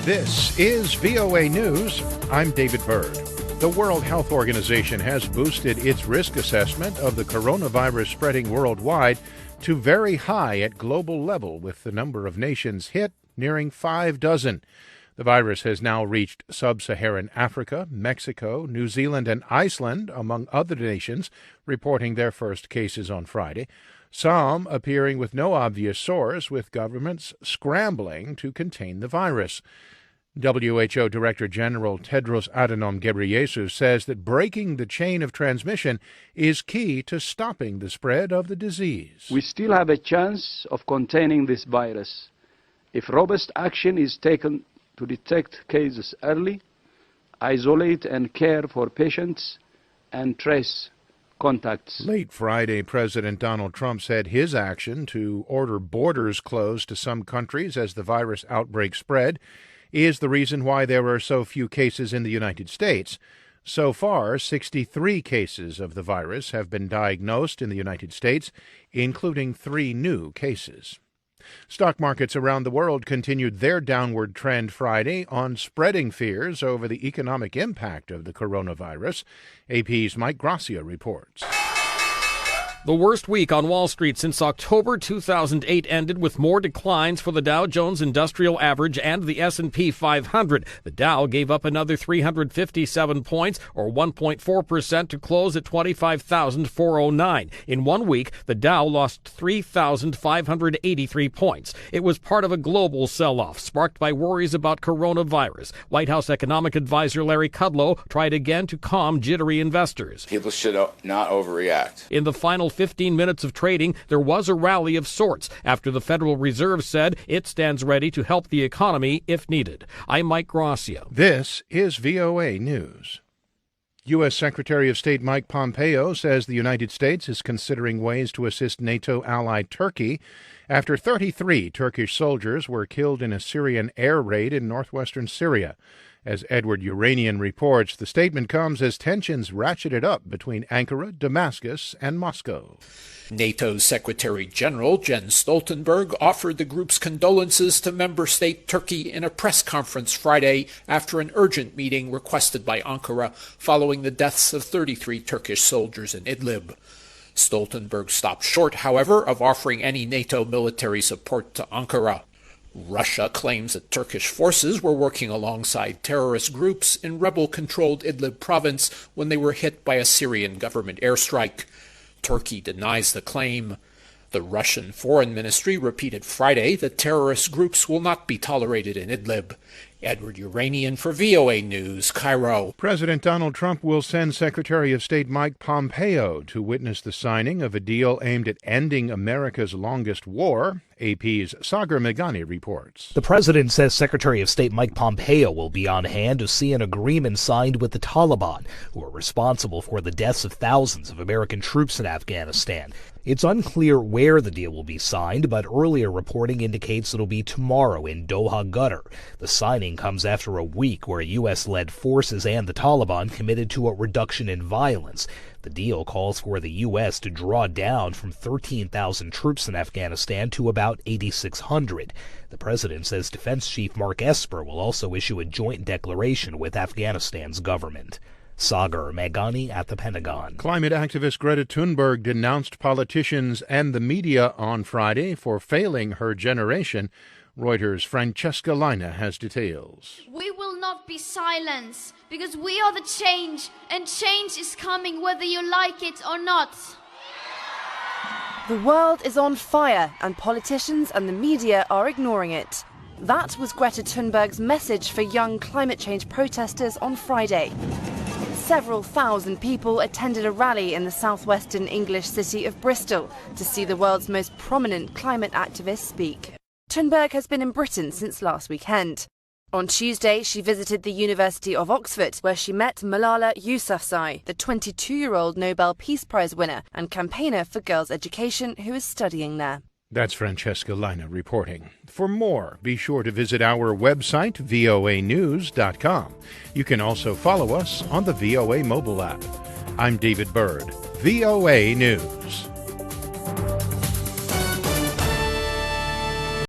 This is VOA News. I'm David Byrd. The World Health Organization has boosted its risk assessment of the coronavirus spreading worldwide to very high at global level, with the number of nations hit nearing 6. The virus has now reached sub-Saharan Africa, Mexico, New Zealand and Iceland, among other nations, reporting their first cases on Friday. Some appearing with no obvious source, with governments scrambling to contain the virus. WHO Director General Tedros Adhanom Ghebreyesus says that breaking the chain of transmission is key to stopping the spread of the disease. We still have a chance of containing this virus if robust action is taken to detect cases early, isolate and care for patients, and trace contacts. Late Friday, President Donald Trump said his action to order borders closed to some countries as the virus outbreak spread is the reason why there are so few cases in the United States. So far, 63 cases of the virus have been diagnosed in the United States, including 3 new cases. Stock markets around the world continued their downward trend Friday on spreading fears over the economic impact of the coronavirus. AP's Mike Gracia reports. The worst week on Wall Street since October 2008 ended with more declines for the Dow Jones Industrial Average and the S&P 500. The Dow gave up another 357 points, or 1.4%, to close at 25,409. In 1 week, the Dow lost 3,583 points. It was part of a global sell-off sparked by worries about coronavirus. White House economic advisor Larry Kudlow tried again to calm jittery investors. People should not overreact. In the final 15 minutes of trading, there was a rally of sorts after the Federal Reserve said it stands ready to help the economy if needed. I'm Mike Gracia. This is VOA News. U.S. Secretary of State Mike Pompeo says the United States is considering ways to assist NATO ally Turkey after 33 Turkish soldiers were killed in a Syrian air raid in northwestern Syria. As Edward Uranian reports, the statement comes as tensions ratcheted up between Ankara, Damascus, and Moscow. NATO's Secretary General Jens Stoltenberg offered the group's condolences to member state Turkey in a press conference Friday after an urgent meeting requested by Ankara following the deaths of 33 Turkish soldiers in Idlib. Stoltenberg stopped short, however, of offering any NATO military support to Ankara. Russia claims that Turkish forces were working alongside terrorist groups in rebel-controlled Idlib province when they were hit by a Syrian government airstrike. Turkey denies the claim. The Russian Foreign Ministry repeated Friday that terrorist groups will not be tolerated in Idlib. Edward Uranian for VOA News, Cairo. President Donald Trump will send Secretary of State Mike Pompeo to witness the signing of a deal aimed at ending America's longest war. AP's Sagar Meghani reports. The president says Secretary of State Mike Pompeo will be on hand to see an agreement signed with the Taliban, who are responsible for the deaths of thousands of American troops in Afghanistan. It's unclear where the deal will be signed, but earlier reporting indicates it'll be tomorrow in Doha, Qatar. The signing comes after a week where U.S.-led forces and the Taliban committed to a reduction in violence. The deal calls for the U.S. to draw down from 13,000 troops in Afghanistan to about 8,600. The president says Defense Chief Mark Esper will also issue a joint declaration with Afghanistan's government. Sagar Meghani at the Pentagon. Climate activist Greta Thunberg denounced politicians and the media on Friday for failing her generation. Reuters' Francesca Lina has details. We will not be silenced because we are the change, and change is coming whether you like it or not. The world is on fire, and politicians and the media are ignoring it. That was Greta Thunberg's message for young climate change protesters on Friday. Several thousand people attended a rally in the southwestern English city of Bristol to see the world's most prominent climate activist speak. Thunberg has been in Britain since last weekend. On Tuesday, she visited the University of Oxford, where she met Malala Yousafzai, the 22-year-old Nobel Peace Prize winner and campaigner for girls' education who is studying there. That's Francesca Lina reporting. For more, be sure to visit our website, voanews.com. You can also follow us on the VOA mobile app. I'm David Byrd, VOA News.